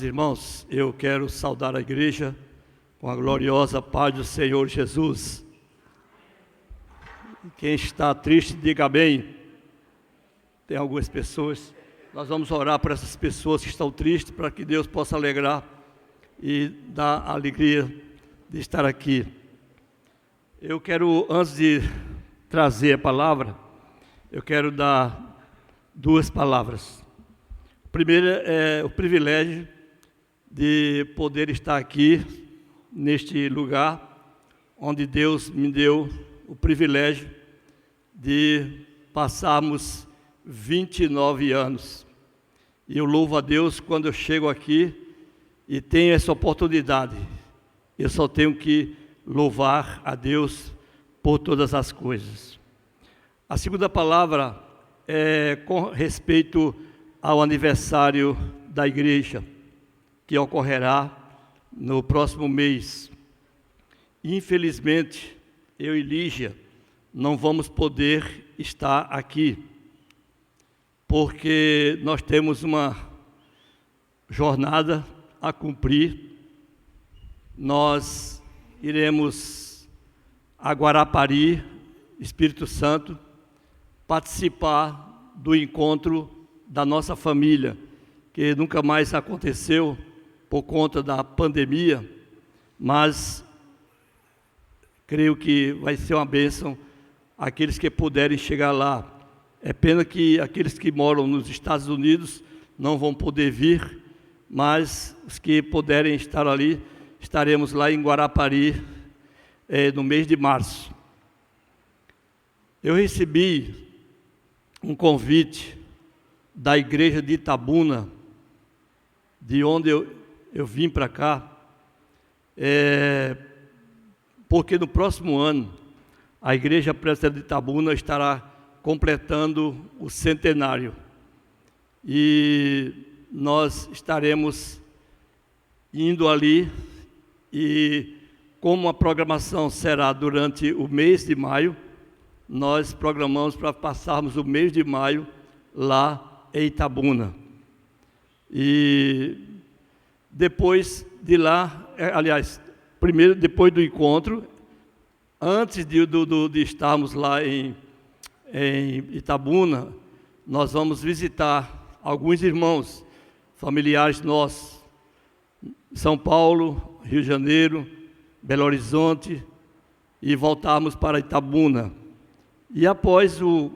Irmãos, eu quero saudar a igreja com a gloriosa paz do Senhor Jesus. Quem está triste, diga amém. Tem algumas pessoas, nós vamos orar por essas pessoas que estão tristes, para que Deus possa alegrar e dar a alegria de estar aqui. Eu quero, antes de trazer a palavra, eu quero dar duas palavras. A primeira é o privilégio de poder estar aqui, neste lugar, onde Deus me deu o privilégio de passarmos 29 anos. E eu louvo a Deus quando eu chego aqui e tenho essa oportunidade. Eu só tenho que louvar a Deus por todas as coisas. A segunda palavra é com respeito ao aniversário da igreja, que ocorrerá no próximo mês. Infelizmente, eu e Lígia não vamos poder estar aqui, porque nós temos uma jornada a cumprir. Nós iremos a Guarapari, Espírito Santo, participar do encontro da nossa família, que nunca mais aconteceu por conta da pandemia, mas creio que vai ser uma bênção aqueles que puderem chegar lá. É pena que aqueles que moram nos Estados Unidos não vão poder vir, mas os que puderem estar ali, estaremos lá em Guarapari no mês de março. Eu recebi um convite da igreja de Itabuna, de onde eu vim para cá, porque no próximo ano a Igreja Presbiteriana de Itabuna estará completando o centenário. E nós estaremos indo ali, e como a programação será durante o mês de maio, nós programamos para passarmos o mês de maio lá em Itabuna. E depois de lá, primeiro, depois do encontro, antes de estarmos lá em Itabuna, nós vamos visitar alguns irmãos, familiares nossos, São Paulo, Rio de Janeiro, Belo Horizonte, e voltarmos para Itabuna. E após o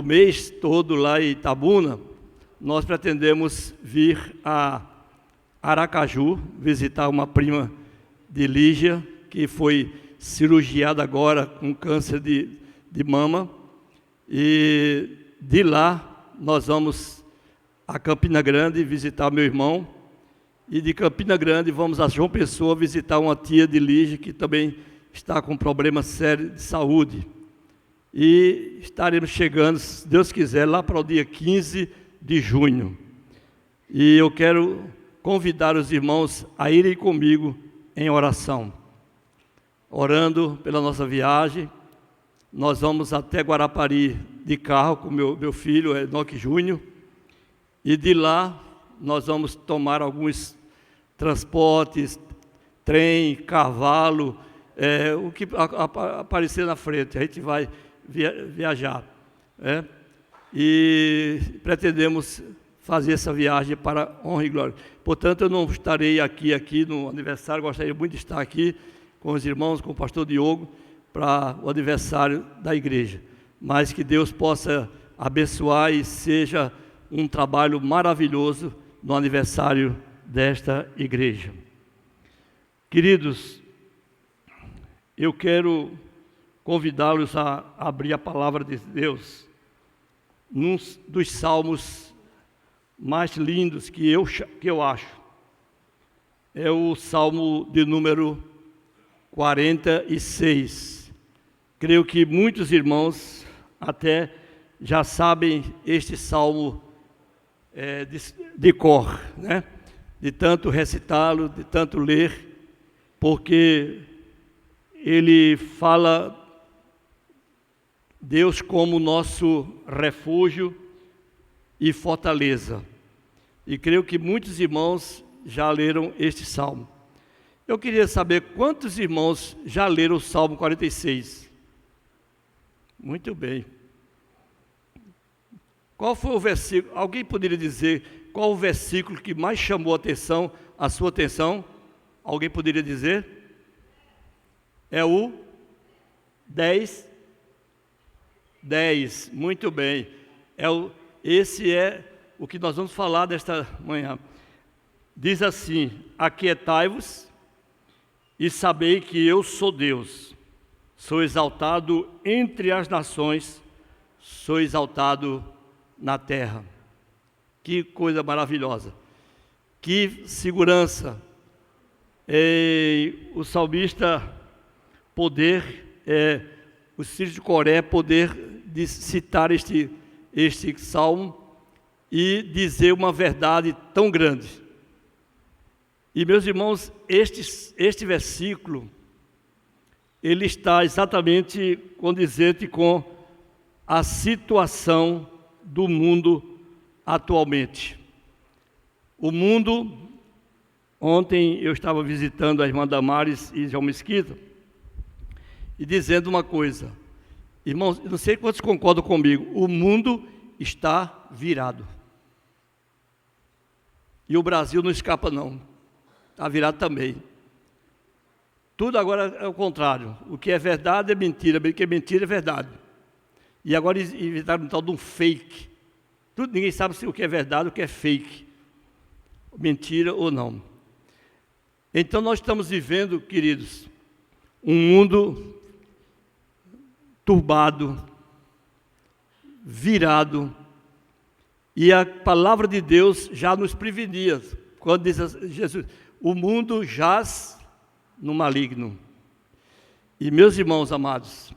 mês todo lá em Itabuna, nós pretendemos vir a Aracaju, visitar uma prima de Lígia, que foi cirurgiada agora com câncer de mama, e de lá nós vamos a Campina Grande visitar meu irmão, e de Campina Grande vamos a João Pessoa visitar uma tia de Lígia, que também está com problema sério de saúde. E estaremos chegando, se Deus quiser, lá para o dia 15 de junho. E eu quero convidar os irmãos a irem comigo em oração, orando pela nossa viagem. Nós vamos até Guarapari de carro com meu filho, Enoque Júnior, e de lá nós vamos tomar alguns transportes, trem, cavalo, o que aparecer na frente, a gente vai viajar, e pretendemos fazer essa viagem para honra e glória. Portanto, eu não estarei aqui no aniversário, gostaria muito de estar aqui com os irmãos, com o pastor Diogo, para o aniversário da igreja. Mas que Deus possa abençoar e seja um trabalho maravilhoso no aniversário desta igreja. Queridos, eu quero convidá-los a abrir a palavra de Deus num dos salmos mais lindos que eu acho. É o salmo de número 46. Creio que muitos irmãos até já sabem este salmo de cor, né? De tanto recitá-lo, de tanto ler, porque ele fala Deus como nosso refúgio e fortaleza. e creio que muitos irmãos já leram este salmo. Eu queria saber quantos irmãos já leram o Salmo 46. Muito bem. Qual foi o versículo? Alguém poderia dizer qual o versículo que mais chamou a sua atenção? Alguém poderia dizer? É o 10. 10, muito bem. Esse é o que nós vamos falar desta manhã. Diz assim: aquietai-vos e sabei que eu sou Deus. Sou exaltado entre as nações, sou exaltado na terra. Que coisa maravilhosa, que segurança. O salmista o Ciro de Coré poder de citar este salmo e dizer uma verdade tão grande. E meus irmãos, este versículo, ele está exatamente condizente com a situação do mundo atualmente. O mundo, ontem eu estava visitando a irmã Damares e João Mesquita, e dizendo uma coisa, irmãos, não sei quantos concordam comigo, o mundo está virado. E o Brasil não escapa não, está virado também. Tudo agora é o contrário, o que é verdade é mentira, o que é mentira é verdade. E agora inventaram um tal de um fake. Ninguém sabe se o que é verdade, o que é fake, mentira ou não. Então nós estamos vivendo, queridos, um mundo turbado, virado, e a palavra de Deus já nos prevenia, quando diz Jesus, o mundo jaz no maligno. E meus irmãos amados,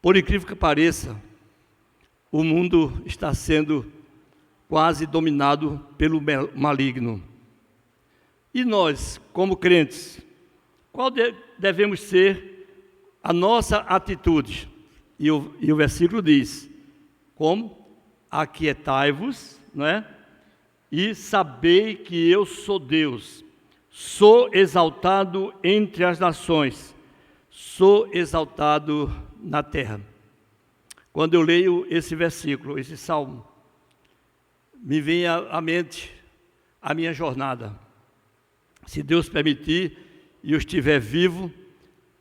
por incrível que pareça, o mundo está sendo quase dominado pelo maligno. E nós, como crentes, qual devemos ser a nossa atitude? E o versículo diz, como? Aquietai-vos, não é? E sabei que eu sou Deus, sou exaltado entre as nações, sou exaltado na terra. Quando eu leio esse versículo, esse salmo, me vem à mente a minha jornada. Se Deus permitir e eu estiver vivo,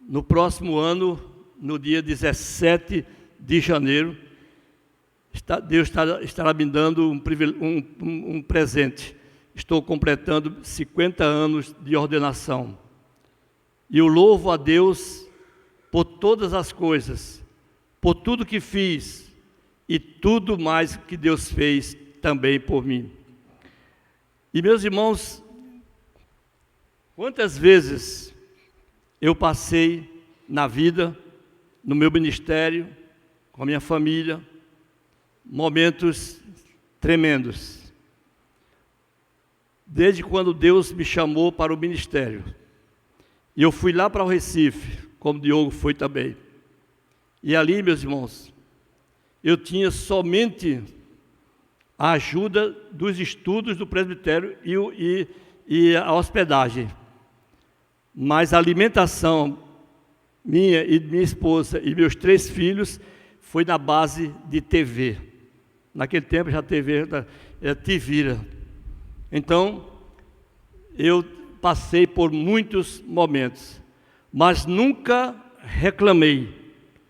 no próximo ano, no dia 17 de janeiro, Deus estará me dando um presente. Estou completando 50 anos de ordenação. E eu louvo a Deus por todas as coisas, por tudo que fiz e tudo mais que Deus fez também por mim. E meus irmãos, quantas vezes eu passei na vida, no meu ministério, com a minha família, momentos tremendos. Desde quando Deus me chamou para o ministério. E eu fui lá para o Recife, como o Diogo foi também. E ali, meus irmãos, eu tinha somente a ajuda dos estudos do presbitério e a hospedagem. Mas a alimentação minha e minha esposa e meus 3 filhos foi na base de TV. Naquele tempo já TV era Tivira. Então, eu passei por muitos momentos, mas nunca reclamei.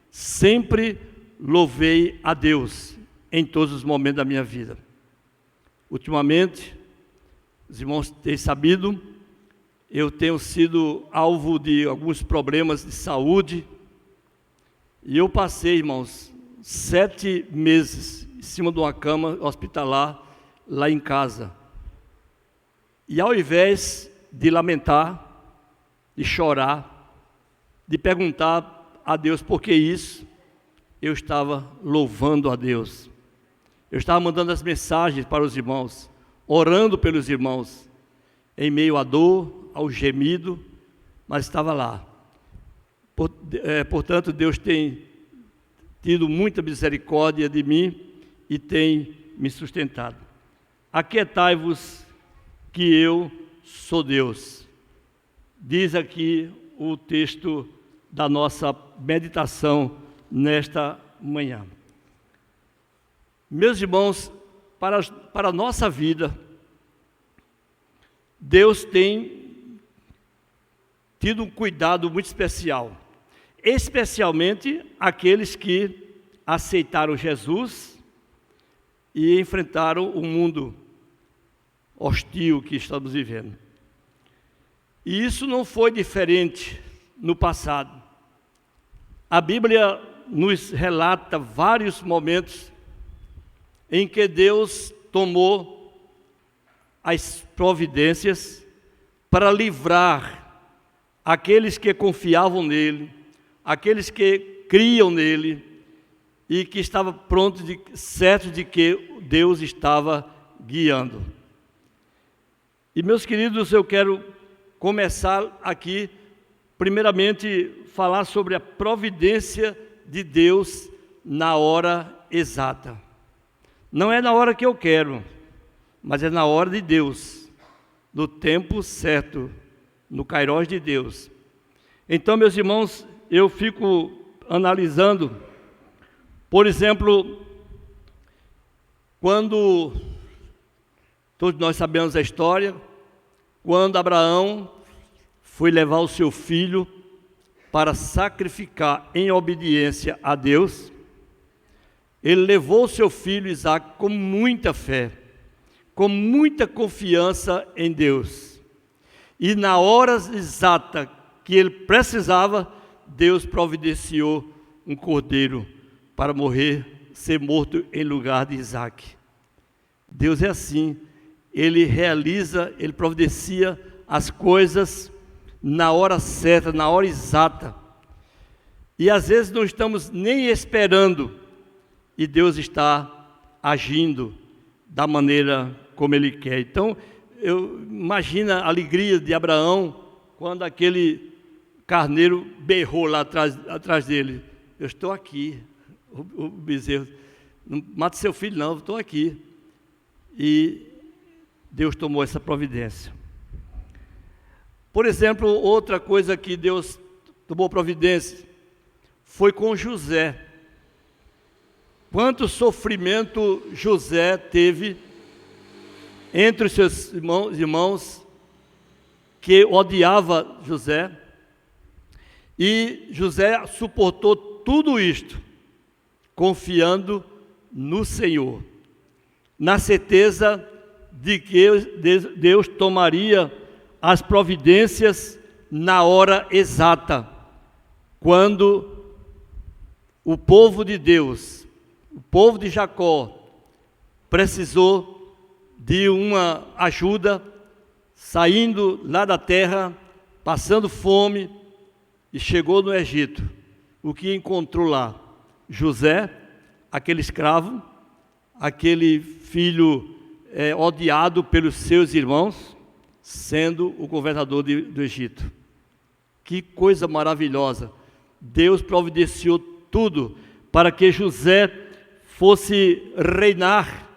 Sempre louvei a Deus em todos os momentos da minha vida. Ultimamente, os irmãos têm sabido, eu tenho sido alvo de alguns problemas de saúde, e eu passei, irmãos, 7 meses em cima de uma cama hospitalar, lá em casa. E ao invés de lamentar, de chorar, de perguntar a Deus por que isso, eu estava louvando a Deus. Eu estava mandando as mensagens para os irmãos, orando pelos irmãos, em meio à dor, ao gemido, mas estava lá. Portanto, Deus tem tido muita misericórdia de mim e tem me sustentado. aquietai-vos que eu sou Deus. Diz aqui o texto da nossa meditação nesta manhã. Meus irmãos, para a nossa vida, Deus tem tido um cuidado muito especial, especialmente aqueles que aceitaram Jesus e enfrentaram o mundo hostil que estamos vivendo. E isso não foi diferente no passado. A Bíblia nos relata vários momentos em que Deus tomou as providências para livrar aqueles que confiavam nele, aqueles que criam nele e que estavam certos de que Deus estava guiando. E meus queridos, eu quero começar aqui, primeiramente, falar sobre a providência de Deus na hora exata. Não é na hora que eu quero, mas é na hora de Deus, no tempo certo, no kairós de Deus. Então, meus irmãos, eu fico analisando, por exemplo, quando todos nós sabemos a história, quando Abraão foi levar o seu filho para sacrificar em obediência a Deus, ele levou o seu filho Isaque com muita fé, com muita confiança em Deus. E na hora exata que ele precisava, Deus providenciou um cordeiro para ser morto em lugar de Isaque. Deus é assim, Ele providencia as coisas na hora certa, na hora exata. E às vezes não estamos nem esperando, e Deus está agindo da maneira como Ele quer. Então, imagina a alegria de Abraão quando aquele carneiro berrou lá atrás dele. Eu estou aqui, o bezerro, não mate seu filho não, eu estou aqui. E Deus tomou essa providência. Por exemplo, outra coisa que Deus tomou providência foi com José. Quanto sofrimento José teve entre os seus irmãos que odiava José, e José suportou tudo isto, confiando no Senhor, na certeza de que Deus tomaria as providências na hora exata, quando o povo de Deus, o povo de Jacó, precisou de uma ajuda, saindo lá da terra, passando fome, e chegou no Egito. O que encontrou lá? José, aquele escravo, aquele filho odiado pelos seus irmãos, sendo o governador do Egito. Que coisa maravilhosa! Deus providenciou tudo para que José fosse reinar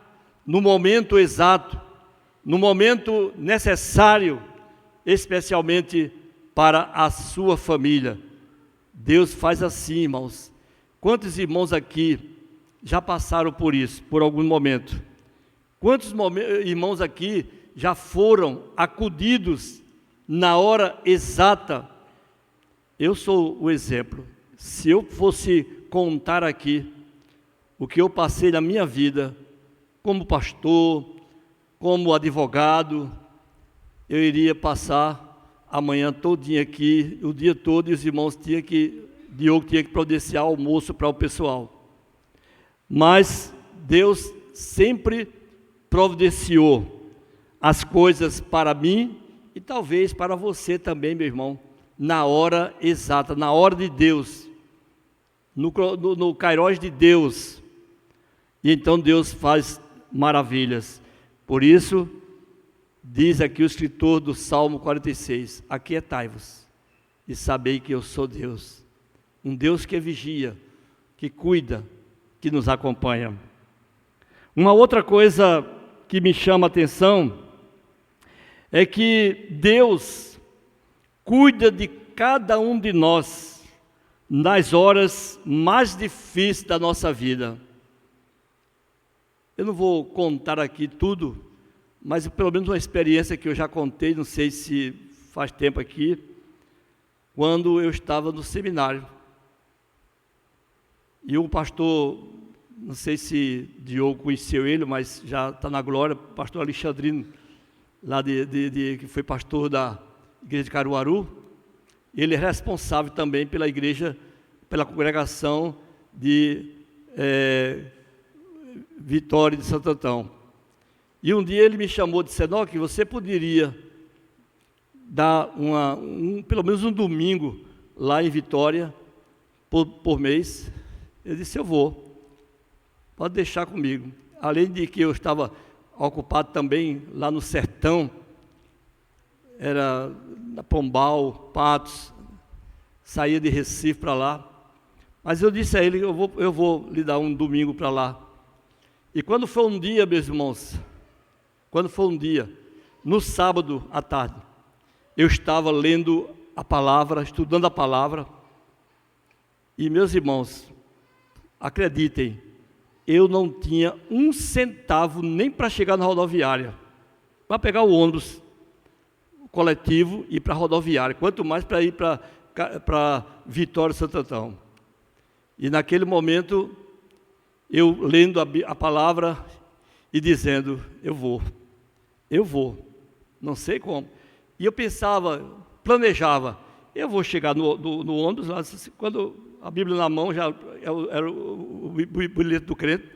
no momento exato, no momento necessário, especialmente para a sua família. Deus faz assim, irmãos. Quantos irmãos aqui já passaram por isso, por algum momento? Quantos irmãos aqui já foram acudidos na hora exata? Eu sou o exemplo. Se eu fosse contar aqui o que eu passei na minha vida, como pastor, como advogado, eu iria passar amanhã todinha aqui, o dia todo, e os irmãos Diogo tinha que providenciar almoço para o pessoal. Mas Deus sempre providenciou as coisas para mim e talvez para você também, meu irmão, na hora exata, na hora de Deus, no kairós de Deus. E então Deus faz maravilhas. Por isso, diz aqui o escritor do Salmo 46, aquietai-vos e sabei que eu sou Deus, um Deus que vigia, que cuida, que nos acompanha. Uma outra coisa que me chama a atenção é que Deus cuida de cada um de nós nas horas mais difíceis da nossa vida. Eu não vou contar aqui tudo, mas pelo menos uma experiência que eu já contei, não sei se faz tempo aqui, quando eu estava no seminário. E o pastor, não sei se Diogo conheceu ele, mas já está na glória, pastor Alexandrino, lá que foi pastor da igreja de Caruaru, ele é responsável também pela igreja, pela congregação de Vitória de Santo Antão. E um dia ele me chamou e disse: Enoque, você poderia dar pelo menos um domingo lá em Vitória por mês? Eu disse: eu vou, pode deixar comigo. Além de que eu estava ocupado também lá no sertão, era na Pombal, Patos, saía de Recife para lá. Mas eu disse a ele: eu vou lhe dar um domingo para lá. E quando foi um dia, meus irmãos, no sábado à tarde, eu estava lendo a palavra, estudando a palavra, e meus irmãos, acreditem, eu não tinha um centavo nem para chegar na rodoviária, para pegar o ônibus coletivo e ir para a rodoviária, quanto mais para ir para Vitória de Santo Antão. E naquele momento, eu lendo a palavra e dizendo: eu vou, não sei como. E eu pensava, planejava, eu vou chegar no ônibus, quando a Bíblia na mão, já era o bilhete do crente,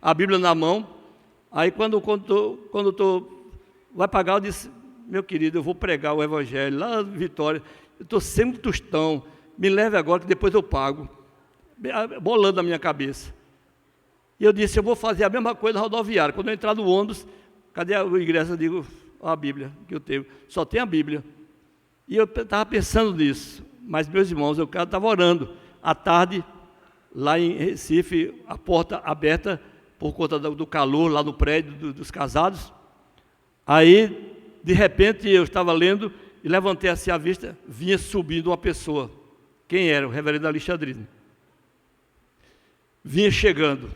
a Bíblia na mão. Aí quando vai pagar, eu disse: meu querido, eu vou pregar o Evangelho lá em Vitória, eu estou sem um tostão, me leve agora que depois eu pago, bolando na minha cabeça. E eu disse: eu vou fazer a mesma coisa na rodoviária. Quando eu entrar no ônibus, cadê o ingresso? Eu digo: ó, a Bíblia que eu tenho, só tem a Bíblia. E eu estava pensando nisso, mas meus irmãos, eu estava orando. À tarde, lá em Recife, a porta aberta por conta do calor lá no prédio dos casados. Aí, de repente, eu estava lendo e levantei assim a vista, vinha subindo uma pessoa. Quem era? O reverendo Alexandrino. Vinha chegando.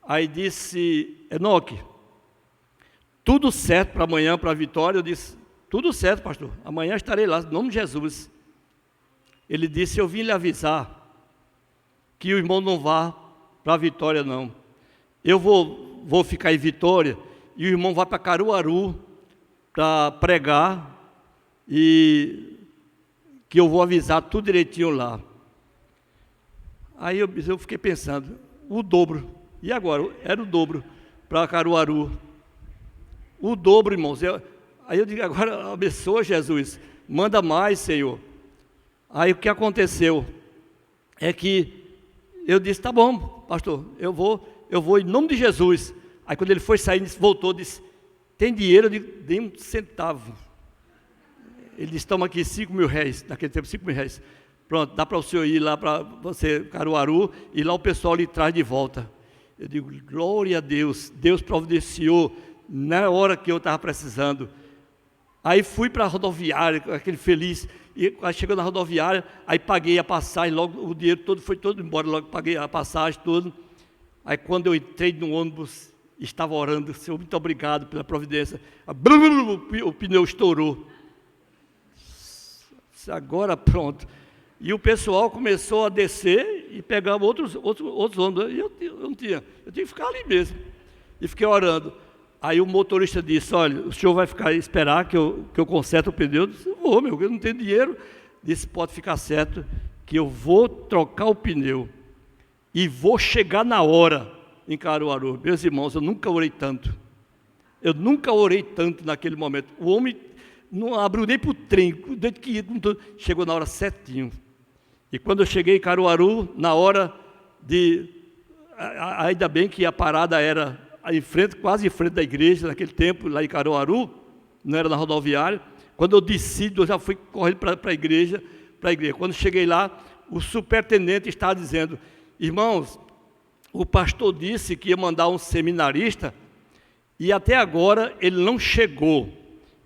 Aí disse: Enoque, tudo certo para amanhã, para a Vitória? Eu disse: tudo certo, pastor, amanhã estarei lá, em nome de Jesus. Ele disse: eu vim lhe avisar que o irmão não vá para a Vitória, não. Eu vou ficar em Vitória e o irmão vai para Caruaru para pregar, e que eu vou avisar tudo direitinho lá. Aí eu fiquei pensando, o dobro. E agora? Era o dobro para Caruaru. O dobro, irmãos. Aí eu digo: agora abençoa, Jesus, manda mais, Senhor. Aí o que aconteceu é que eu disse: tá bom, pastor, eu vou em nome de Jesus. Aí quando ele foi sair, voltou, disse: tem dinheiro? Eu digo: nem um centavo. Ele disse: estamos aqui 5 mil reais, naquele tempo 5 mil reais. Pronto, dá para o senhor ir lá para você, Caruaru, e lá o pessoal lhe traz de volta. Eu digo: glória a Deus, Deus providenciou na hora que eu estava precisando. Aí fui para a rodoviária, aquele feliz, e chegando na rodoviária, aí paguei a passagem, logo o dinheiro todo foi todo embora, logo paguei a passagem, tudo. Aí quando eu entrei no ônibus, estava orando: Senhor, muito obrigado pela providência. O pneu estourou. Agora pronto. E o pessoal começou a descer e pegar outros ônibus. E eu não tinha, eu tinha que ficar ali mesmo. E fiquei orando. Aí o motorista disse: olha, o senhor vai esperar que eu conserte o pneu? Eu disse: vou, eu não tenho dinheiro. Disse: pode ficar certo que eu vou trocar o pneu e vou chegar na hora em Caruaru. Meus irmãos, eu nunca orei tanto. Eu nunca orei tanto naquele momento. O homem não abriu nem para o trem, desde que chegou na hora certinho. E quando eu cheguei em Caruaru, na hora ainda bem que a parada era quase em frente da igreja, naquele tempo, lá em Caruaru, não era na rodoviária. Quando eu desci, eu já fui correndo para a igreja. Quando cheguei lá, o superintendente estava dizendo: irmãos, o pastor disse que ia mandar um seminarista e até agora ele não chegou.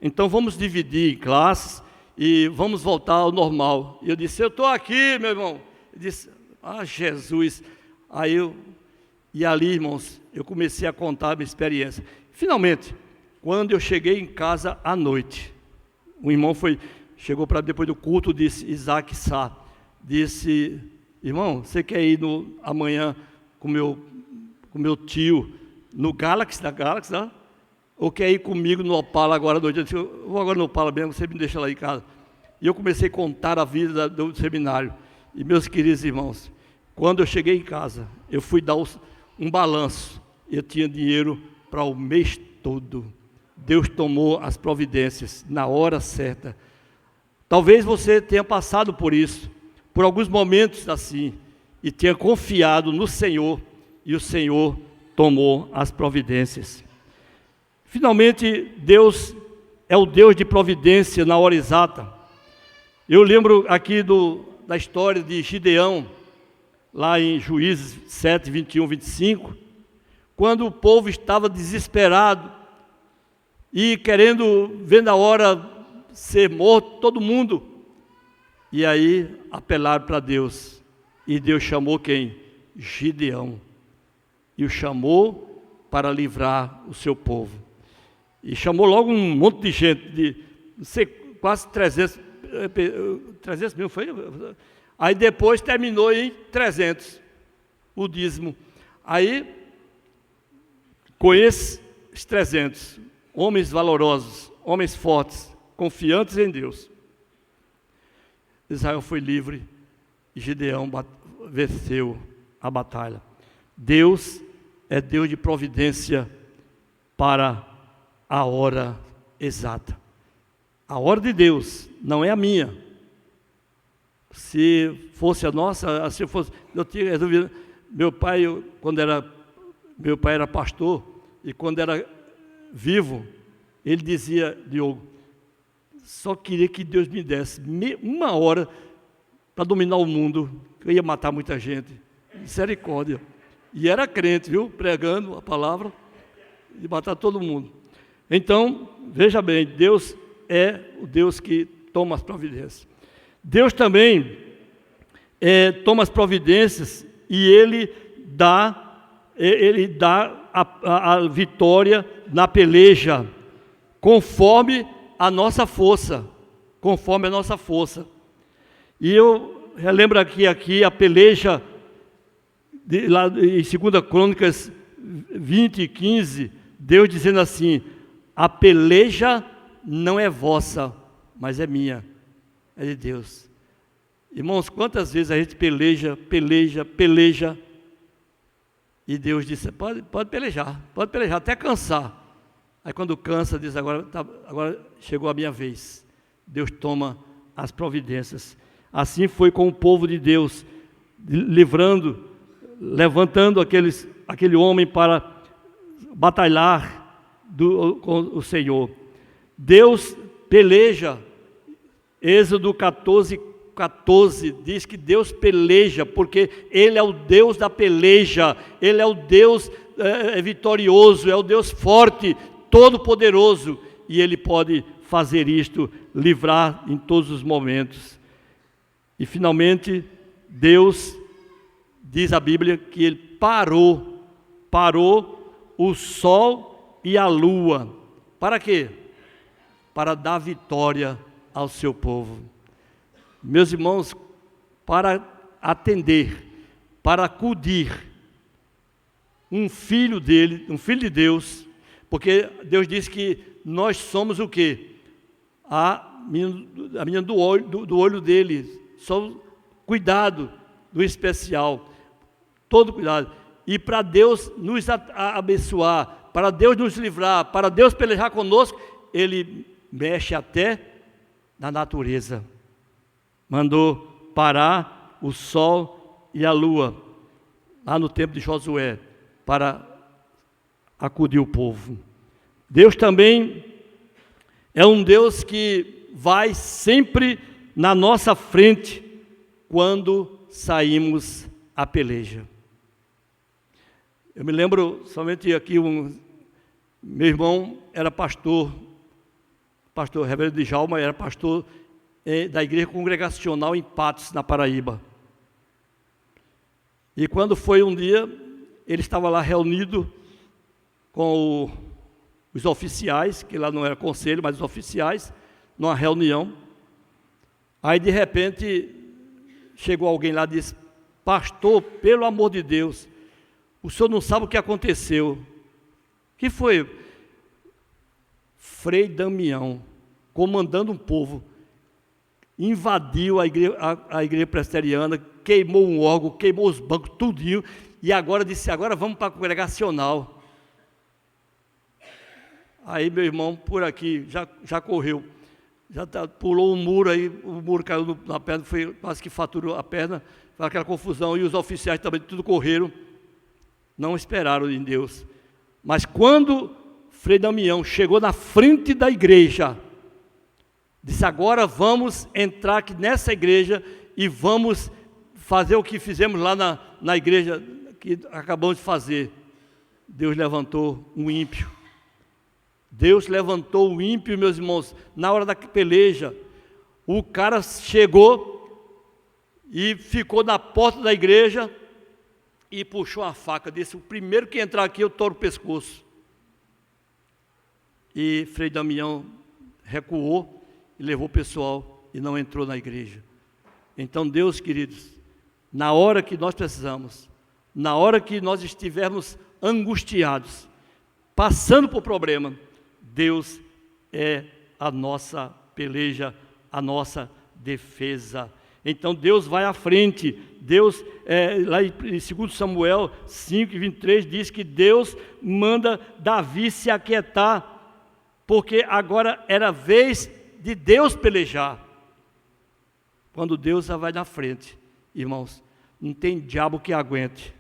Então vamos dividir em classes e vamos voltar ao normal. E eu disse, eu estou aqui, meu irmão. Ele disse, Jesus. E ali, irmãos, eu comecei a contar a minha experiência. Finalmente, quando eu cheguei em casa à noite, um irmão chegou para depois do culto, disse, Isaac Sá, disse, irmão, você quer ir amanhã com meu tio no Galaxy, né? Ou quer ir comigo no Opala agora à noite? Eu disse, eu vou agora no Opala mesmo, você me deixa lá em casa. E eu comecei a contar a vida do seminário. E meus queridos irmãos, quando eu cheguei em casa, eu fui dar um balanço. Eu tinha dinheiro para o mês todo. Deus tomou as providências na hora certa. Talvez você tenha passado por isso, por alguns momentos assim, e tenha confiado no Senhor, e o Senhor tomou as providências. Finalmente, Deus é o Deus de providência na hora exata. Eu lembro aqui da história de Gideão, lá em Juízes 7, 21, 25, quando o povo estava desesperado e vendo a hora ser morto, todo mundo. E aí apelaram para Deus. E Deus chamou quem? Gideão. E o chamou para livrar o seu povo. E chamou logo um monte de gente, não sei, quase 300 mil, foi? Aí depois terminou em 300, o dízimo. Aí, com esses 300, homens valorosos, homens fortes, confiantes em Deus, Israel foi livre e Gideão venceu a batalha. Deus é Deus de providência para a hora exata. A hora de Deus não é a minha. Se fosse a nossa, se fosse, eu tinha resolvido. Meu pai era pastor, e quando era vivo, ele dizia, Diogo, só queria que Deus me desse uma hora para dominar o mundo, que eu ia matar muita gente. Misericórdia. E era crente, viu? Pregando a palavra, e matar todo mundo. Então, veja bem, Deus é o Deus que toma as providências. Deus também toma as providências e Ele dá a vitória na peleja, conforme a nossa força. Conforme a nossa força. E eu relembro aqui a peleja, lá em 2 Crônicas 20, 15, Deus dizendo assim, a peleja não é vossa, mas é minha, é de Deus. Irmãos, quantas vezes a gente peleja, e Deus disse, pode pelejar, até cansar. Aí quando cansa, diz, agora chegou a minha vez. Deus toma as providências. Assim foi com o povo de Deus, levantando aquele homem para batalhar com o Senhor. Deus peleja. Êxodo 14 diz que Deus peleja, porque Ele é o Deus da peleja, Ele é o Deus vitorioso, é o Deus forte, todo-poderoso, e Ele pode fazer isto, livrar em todos os momentos. E finalmente, Deus, diz a Bíblia, que Ele parou o sol e a lua. Para quê? Para dar vitória ao seu povo. Meus irmãos, para atender, para acudir um filho dele, um filho de Deus, porque Deus disse que nós somos o quê? A menina do olho dele, só cuidado do especial, todo cuidado. E para Deus nos abençoar, para Deus nos livrar, para Deus pelejar conosco, Ele mexe até na natureza. Mandou parar o sol e a lua, lá no tempo de Josué, para acudir o povo. Deus também é um Deus que vai sempre na nossa frente quando saímos à peleja. Eu me lembro somente aqui Meu irmão era pastor Reverendo Djalma, era pastor da igreja congregacional em Patos, na Paraíba. E quando foi um dia, ele estava lá reunido com os oficiais, que lá não era conselho, mas os oficiais, numa reunião. Aí de repente chegou alguém lá e disse: pastor, pelo amor de Deus, o senhor não sabe o que aconteceu. O que foi? Frei Damião, comandando um povo, invadiu a igreja presbiteriana, queimou um órgão, queimou os bancos, tudinho, e agora disse: agora vamos para a congregacional. Aí meu irmão, por aqui, já correu, pulou um muro, aí o muro caiu na perna, quase que faturou a perna, foi aquela confusão, e os oficiais também tudo correram, não esperaram em Deus. Mas quando Frei Damião chegou na frente da igreja, disse: agora vamos entrar aqui nessa igreja e vamos fazer o que fizemos lá na igreja que acabamos de fazer. Deus levantou um ímpio. Deus levantou o ímpio, meus irmãos, na hora da peleja. O cara chegou e ficou na porta da igreja e puxou a faca, disse: o primeiro que entrar aqui eu touro o pescoço. E Frei Damião recuou e levou o pessoal e não entrou na igreja. Então Deus, queridos, na hora que nós precisamos, na hora que nós estivermos angustiados, passando por problema, Deus é a nossa peleja, a nossa defesa. Então Deus vai à frente. Deus, lá em 2 Samuel 5:23, diz que Deus manda Davi se aquietar, porque agora era vez de Deus pelejar. Quando Deus vai na frente, irmãos, não tem diabo que aguente.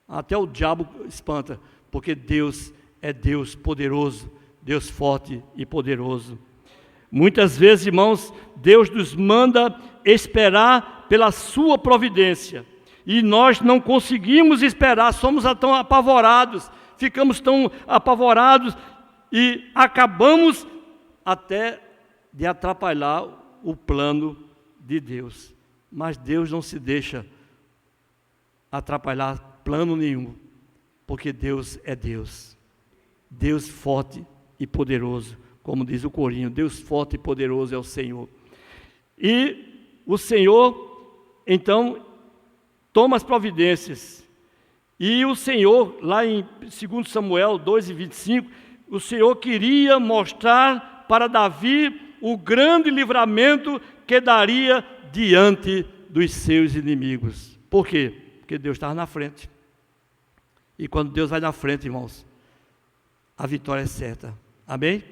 Até o diabo espanta, porque Deus é Deus poderoso, Deus forte e poderoso. Muitas vezes, irmãos, Deus nos manda esperar pela sua providência, e nós não conseguimos esperar, somos tão apavorados, ficamos tão apavorados, e acabamos até de atrapalhar o plano de Deus. Mas Deus não se deixa atrapalhar plano nenhum, porque Deus é Deus, Deus forte e poderoso, como diz o corinho: Deus forte e poderoso é o Senhor. E o Senhor, então, toma as providências, e o Senhor, lá em 2 Samuel 2:25, o Senhor queria mostrar para Davi o grande livramento que daria diante dos seus inimigos. Por quê? Porque Deus estava na frente. E quando Deus vai na frente, irmãos, a vitória é certa. Amém?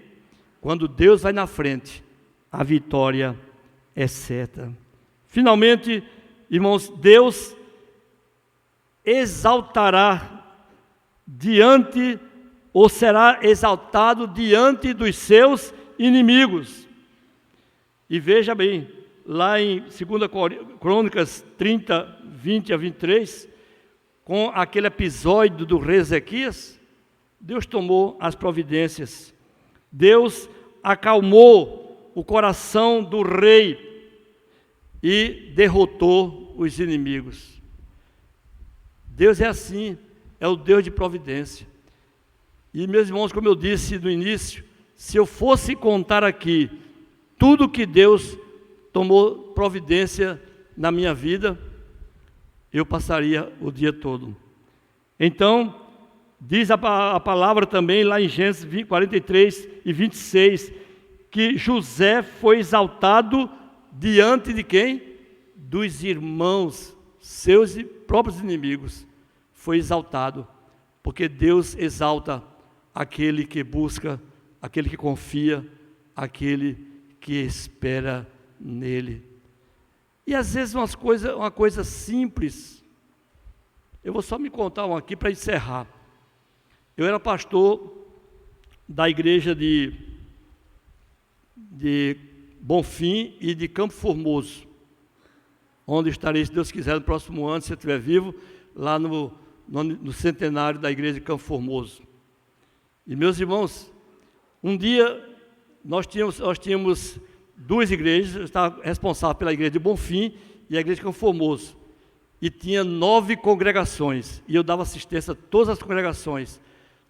Quando Deus vai na frente, a vitória é certa. Finalmente, irmãos, Deus exaltará diante, ou será exaltado diante dos seus inimigos. E veja bem, lá em 2 Crônicas 30, 20-23, com aquele episódio do rei Ezequias, Deus tomou as providências. Deus acalmou o coração do rei e derrotou os inimigos. Deus é assim, é o Deus de providência. E, meus irmãos, como eu disse no início, se eu fosse contar aqui tudo que Deus tomou providência na minha vida, eu passaria o dia todo. Então, diz a palavra também lá em Gênesis 43:26, que José foi exaltado diante de quem? Dos irmãos, seus próprios inimigos. Foi exaltado, porque Deus exalta aquele que busca, aquele que confia, aquele que espera nele. E às vezes uma coisa simples. Eu vou só me contar uma aqui para encerrar. Eu era pastor da igreja de Bonfim e de Campo Formoso, onde estarei, se Deus quiser, no próximo ano, se eu estiver vivo, lá no centenário da igreja de Campo Formoso. E meus irmãos, um dia nós tínhamos duas igrejas, eu estava responsável pela igreja de Bonfim e a igreja de Campo Formoso. E tinha 9 congregações, e eu dava assistência a todas as congregações.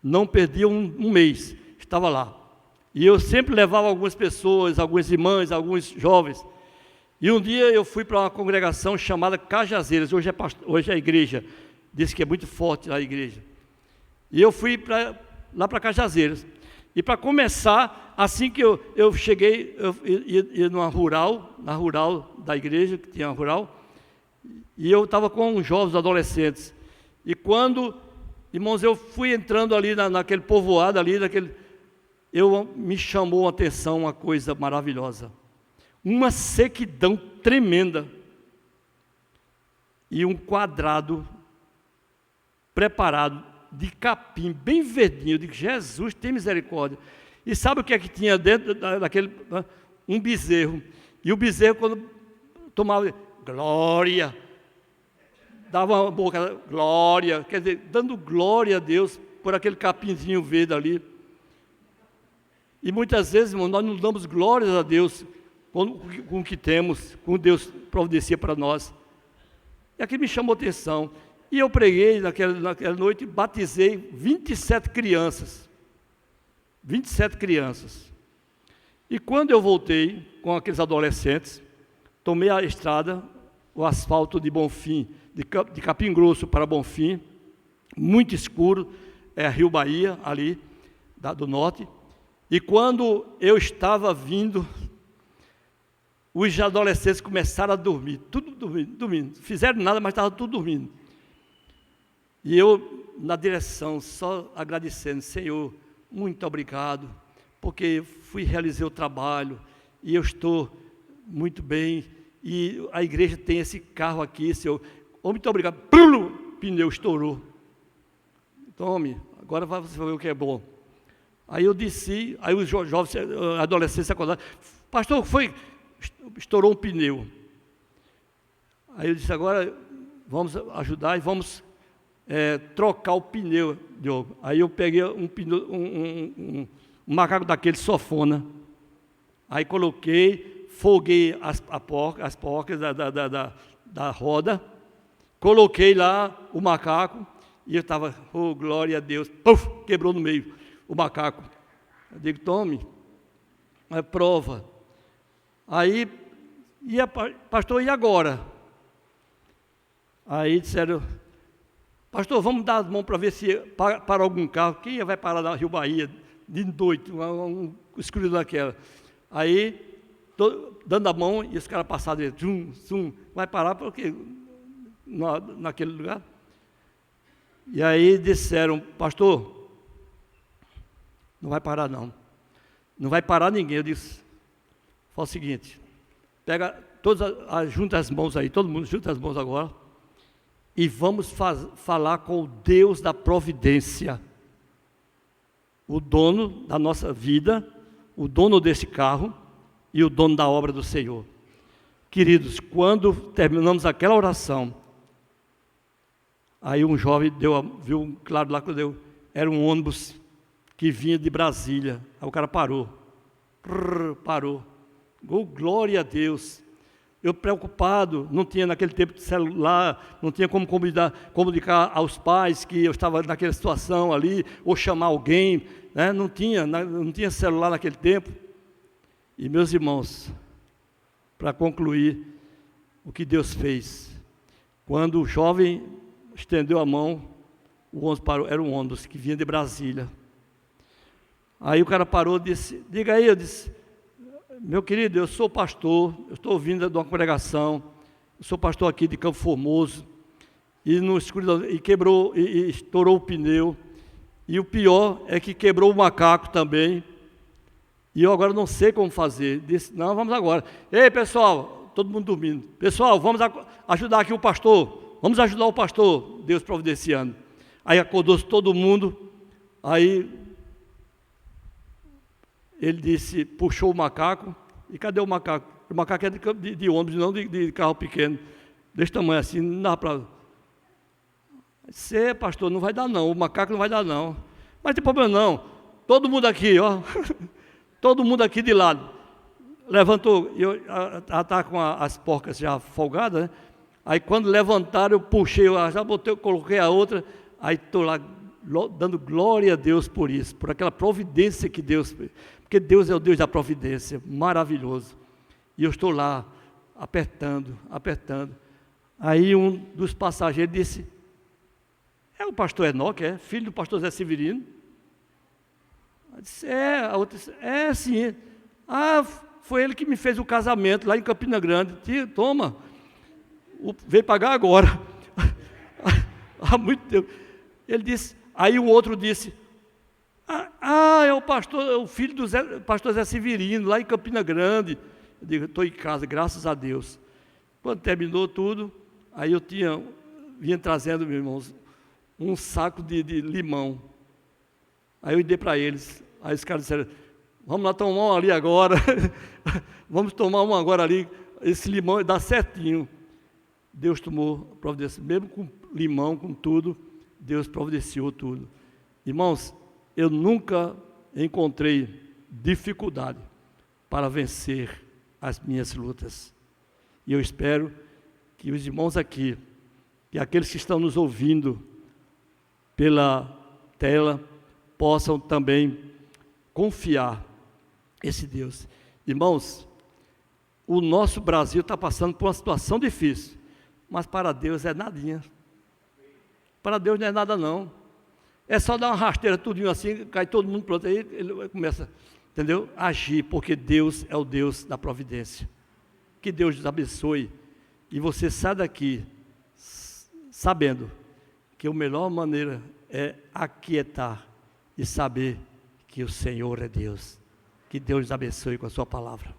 Não perdia um mês, estava lá. E eu sempre levava algumas pessoas, algumas irmãs, alguns jovens. E um dia eu fui para uma congregação chamada Cajazeiras, hoje é a igreja, disse que é muito forte a igreja. E eu fui lá para Cajazeiras. E para começar, assim que eu cheguei, eu ia na rural da igreja, que tinha uma rural, e eu estava com os jovens adolescentes. E quando, irmãos, eu fui entrando ali naquele povoado ali, me chamou a atenção uma coisa maravilhosa. Uma sequidão tremenda. E um quadrado preparado de capim, bem verdinho. Eu digo, Jesus, tem misericórdia. E sabe o que é que tinha dentro daquele? Um bezerro. E o bezerro, quando tomava, glória, dava uma boca, glória, quer dizer, dando glória a Deus por aquele capinzinho verde ali. E muitas vezes, irmão, nós não damos glórias a Deus com o que temos, com o Deus providencia para nós. E aquilo me chamou atenção. E eu preguei naquela noite, batizei 27 crianças. 27 crianças. E quando eu voltei com aqueles adolescentes, tomei a estrada, o asfalto de Bonfim, de Capim Grosso para Bonfim, muito escuro, é Rio Bahia, ali, do norte. E quando eu estava vindo, os adolescentes começaram a dormir, tudo dormindo. Fizeram nada, mas estavam tudo dormindo. E eu, na direção, só agradecendo, Senhor, muito obrigado, porque realizei o trabalho, e eu estou muito bem, e a igreja tem esse carro aqui, Senhor. Muito obrigado. Pum, o pneu estourou. Tome, agora você vai ver o que é bom. Aí eu desci, aí os jovens, adolescentes acordaram. Pastor, estourou um pneu. Aí eu disse, agora vamos ajudar e vamos trocar o pneu, Diogo. Aí eu peguei um pneu, um macaco daquele sofona. Aí coloquei, folguei as porcas da roda, coloquei lá o macaco, e eu estava, oh, glória a Deus, puf, quebrou no meio o macaco. Eu digo, tome, é prova. Aí, pastor, e agora? Aí disseram, pastor, vamos dar as mãos para ver se para algum carro. Quem vai parar na Rio Bahia, de noite, um escuridão daquela? Aí, dando a mão, e os caras passaram, vai parar porque naquele lugar. E aí disseram, pastor, não vai parar não. Não vai parar ninguém. Eu disse, fala o seguinte, pega junta as mãos aí, todo mundo junta as mãos agora, e vamos falar com o Deus da providência, o dono da nossa vida, o dono desse carro e o dono da obra do Senhor. Queridos, quando terminamos aquela oração, aí um jovem viu claro lá que era um ônibus que vinha de Brasília. Aí o cara parou. Parou. Oh, glória a Deus. Eu preocupado, não tinha naquele tempo de celular, não tinha como comunicar aos pais que eu estava naquela situação ali, ou chamar alguém, né? Não tinha celular naquele tempo. E meus irmãos, para concluir, o que Deus fez, quando o jovem estendeu a mão, o ônibus parou, era um ônibus que vinha de Brasília. Aí o cara parou e disse, diga aí, eu disse, meu querido, eu sou pastor, eu estou vindo de uma congregação, eu sou pastor aqui de Campo Formoso, e no escuridão, e quebrou, e estourou o pneu, e o pior é que quebrou o macaco também, e eu agora não sei como fazer. Disse, não, vamos agora. Ei, pessoal, todo mundo dormindo, pessoal, vamos ajudar aqui o pastor, vamos ajudar o pastor, Deus providenciando. Aí acordou-se todo mundo, aí ele disse, puxou o macaco, e cadê o macaco? O macaco é de ônibus, não de carro pequeno, desse tamanho assim, não dá para... Pastor, não vai dar não, o macaco não vai dar não. Mas não tem problema não, todo mundo aqui, ó. Todo mundo aqui de lado. Levantou, ela está com as porcas já folgadas, né? Aí quando levantaram, eu puxei, eu já botei, eu coloquei a outra, aí estou lá dando glória a Deus por isso, por aquela providência que Deus, porque Deus é o Deus da providência, maravilhoso. E eu estou lá, apertando. Aí um dos passageiros disse, é o pastor Enoque, filho do pastor Zé Severino? Eu disse, a outra disse, sim. Foi ele que me fez o casamento lá em Campina Grande. Tia, toma, veio pagar agora. Há muito tempo. Ele disse, aí o outro disse, é o pastor, é o filho do pastor Zé Severino, lá em Campina Grande. Eu digo, estou em casa, graças a Deus. Quando terminou tudo, aí eu vinha trazendo, meus irmãos, um saco de limão. Aí eu dei para eles. Aí os caras disseram, vamos lá tomar um ali agora. Vamos tomar um agora ali. Esse limão dá certinho. Deus tomou providência. Mesmo com limão, com tudo, Deus providenciou tudo. Irmãos, eu nunca encontrei dificuldade para vencer as minhas lutas. E eu espero que os irmãos aqui, e aqueles que estão nos ouvindo pela tela, possam também confiar esse Deus. Irmãos, o nosso Brasil está passando por uma situação difícil, mas para Deus é nadinha. Para Deus não é nada não. É só dar uma rasteira tudinho assim, cai todo mundo pronto, aí ele começa, entendeu? A agir, porque Deus é o Deus da providência. Que Deus nos abençoe e você sai daqui sabendo que a melhor maneira é aquietar e saber que o Senhor é Deus. Que Deus nos abençoe com a sua palavra.